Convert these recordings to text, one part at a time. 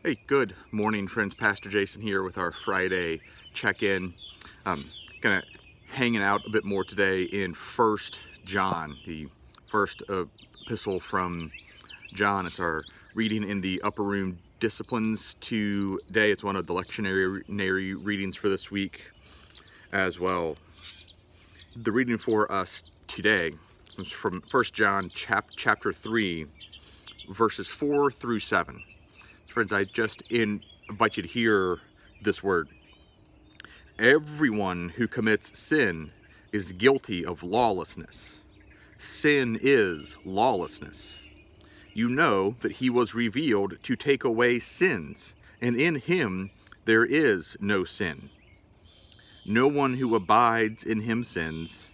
Hey, good morning, friends. Pastor Jason here with our Friday check-in. Kind of hanging out a bit more today in First John, the first epistle from John. It's our reading in the Upper Room Disciplines today. It's one of the lectionary readings for this week as well. The reading for us today is from First John chapter 3, verses 4 through 7. Friends, I just invite you to hear this word. Everyone who commits sin is guilty of lawlessness. Sin is lawlessness. You know that he was revealed to take away sins, and in him there is no sin. No one who abides in him sins.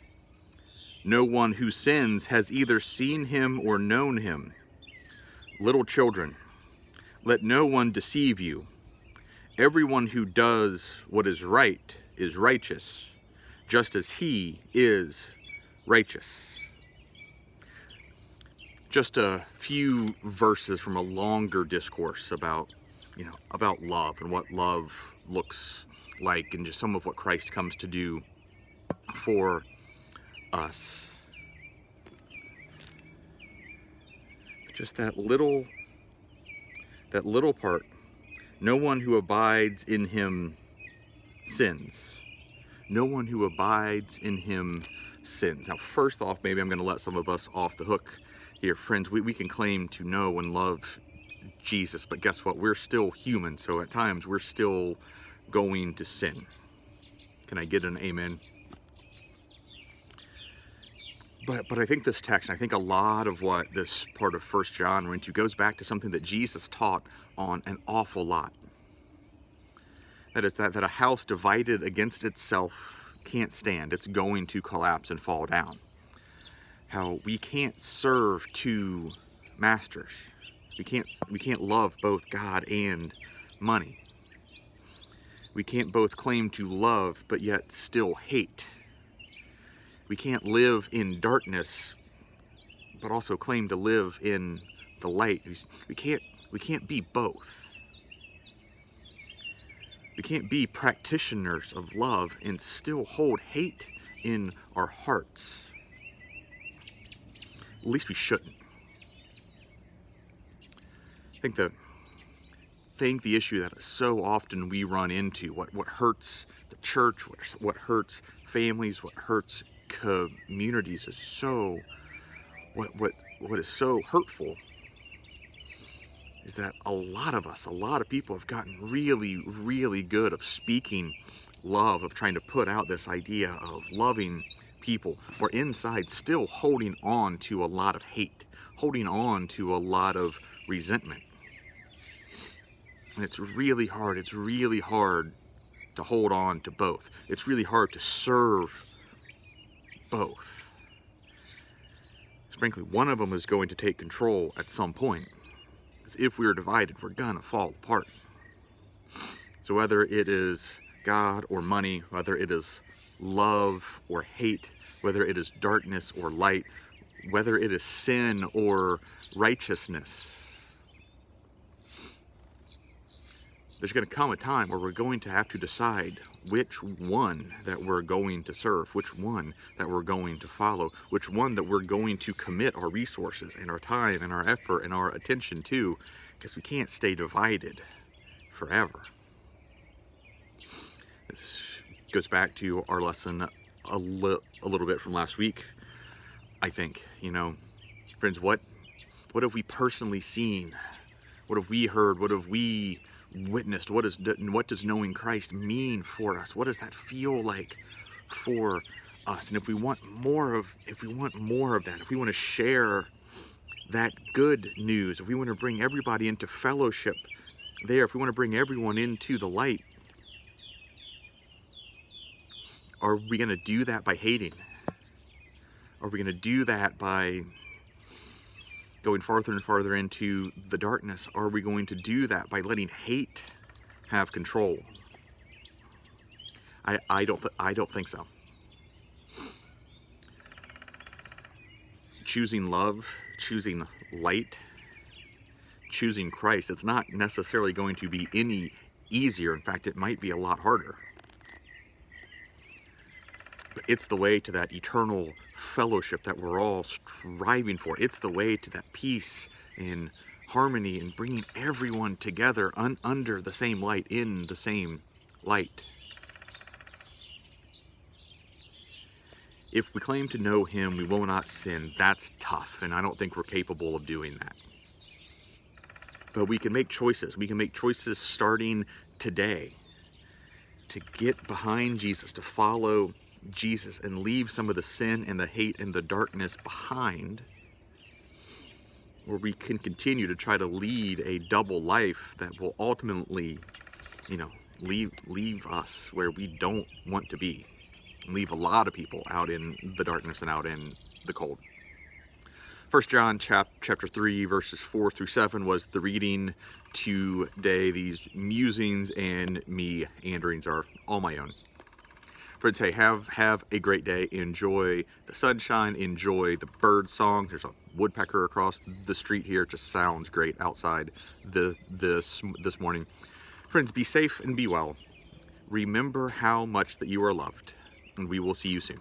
No one who sins has either seen him or known him. Little children, let no one deceive you. Everyone who does what is right is righteous, just as he is righteous. Just a few verses from a longer discourse about love and what love looks like, and just some of what Christ comes to do for us. Just that little part. No one who abides in him sins. No one who abides in him sins. Now, first off, maybe I'm going to let some of us off the hook here. Friends, we can claim to know and love Jesus, but guess what? We're still human, so at times we're still going to sin. Can I get an amen? But I think this text, and I think a lot of what this part of First John we're into goes back to something that Jesus taught on an awful lot. That is that a house divided against itself can't stand. It's going to collapse and fall down. How we can't serve two masters. We can't love both God and money. We can't both claim to love but yet still hate. We can't live in darkness but also claim to live in the light. We can't be both. We can't be practitioners of love and still hold hate in our hearts. At least we shouldn't. I think the issue that so often we run into, what hurts the church, what hurts families, what hurts communities is so, what is so hurtful is that a lot of people have gotten really, really good of speaking love, of trying to put out this idea of loving people, or inside still holding on to a lot of hate, holding on to a lot of resentment. And it's really hard to hold on to both. It's really hard to serve both. Frankly, one of them is going to take control at some point. If we're divided, we're gonna fall apart. So whether it is God or money, whether it is love or hate, whether it is darkness or light, whether it is sin or righteousness, there's going to come a time where we're going to have to decide which one that we're going to serve, which one that we're going to follow, which one that we're going to commit our resources and our time and our effort and our attention to, because we can't stay divided forever. This goes back to our lesson a little bit from last week, I think. Friends, what have we personally seen? What have we heard? What have we witnessed? What does knowing Christ mean for us? What does that feel like for us? And if we want more of that, if we want to share that good news, if we want to bring everybody into fellowship there, if we want to bring everyone into the light, are we going to do that by hating? Are we going to do that by going farther and farther into the darkness? Are we going to do that by letting hate have control? I don't think so. Choosing love, choosing light, choosing Christ, it's not necessarily going to be any easier. In fact, it might be a lot harder. But it's the way to that eternal fellowship that we're all striving for. It's the way to that peace and harmony and bringing everyone together under the same light, in the same light. If we claim to know him, we will not sin. That's tough, and I don't think we're capable of doing that. But we can make choices. We can make choices starting today to get behind Jesus, to follow Jesus and leave some of the sin and the hate and the darkness behind, where we can continue to try to lead a double life that will ultimately, leave us where we don't want to be. Leave a lot of people out in the darkness and out in the cold. 1 John chapter 3 verses 4 through 7 was the reading today. These musings and meanderings are all my own. Friends, hey, have a great day. Enjoy the sunshine. Enjoy the bird song. There's a woodpecker across the street here. It just sounds great outside this morning. Friends, be safe and be well. Remember how much that you are loved, and we will see you soon.